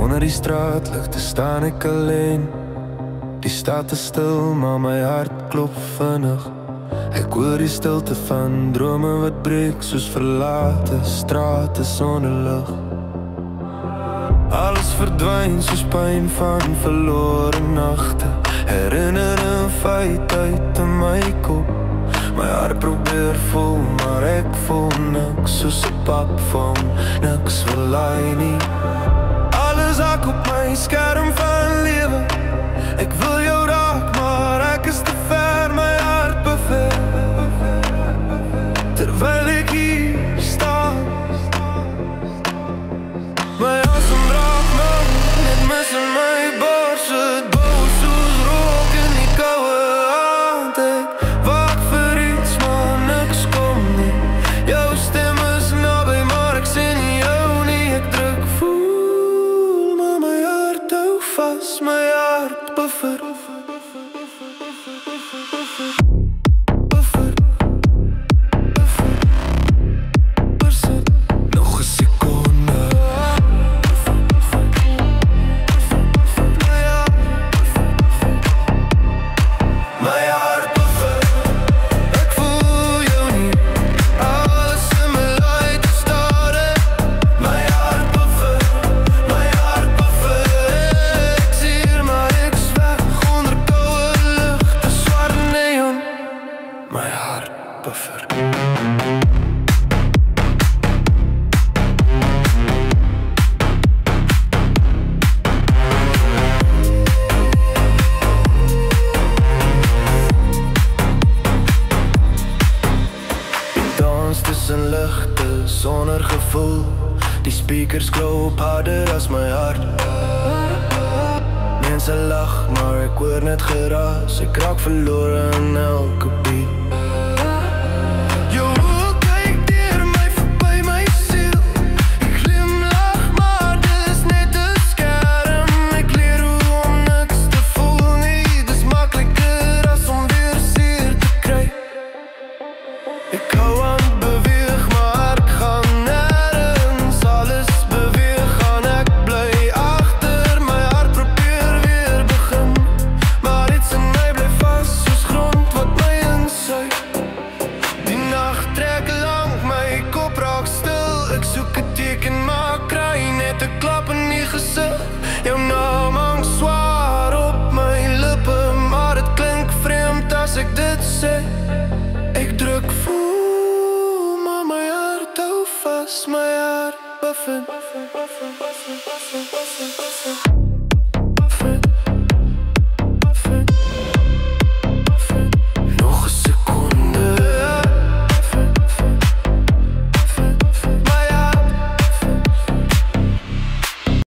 Onder die straatligte staan ek alleen. Die stad is stil, maar my hart klop vinnig. Ek hoor die stilte van drome wat breek soos verlate strate sonder lig. Alles verdwyn soos pyn van verlore nagte. Herinnering feit uit in my kop. My hart probeer voel, maar ek voel niks soos 'n papvang, niks verlaai nie. Alles hak op my skerm van lewe. Ek wil jou raak, maar ek is te ver, my hart bevel. Terwyl ek hier staan, my asem raak nou, net mis in my bors. Het boos soos rook in die koue aand. Ek waak vir iets, maar niks kom nie. Jou stem is naby, maar ek sien jou nie. Ek druk voel, maar my hart hou vas, my hart buffer. Tussen ligte sonder gevoel. Die speakers klop harder as my hart. Mense lag, maar ek hoor net geraas. Ek raak verlore in elke beat. Jou oë kyk deur my verby my siel. Ek glimlag, maar dis net 'n skerm. Ek leer hoe om niks te voel nie. Dis makliker as om weer seer te kry. Ek hou aan beweeg, maar ek gaan nêrens. Alles beweeg, gaan ek bly agter. My hart probeer weer begin, maar iets in my bly vas soos grond wat my insuig. Die nag trek lank, my kop raak stil. Ek soek 'n teken, maar kry net 'n klap in die gesig. Jou naam hang swaar op my lippe, maar dit klink vreemd as ek dit sê. Ek druk voel, maar my hart hou vas, my hart bevind.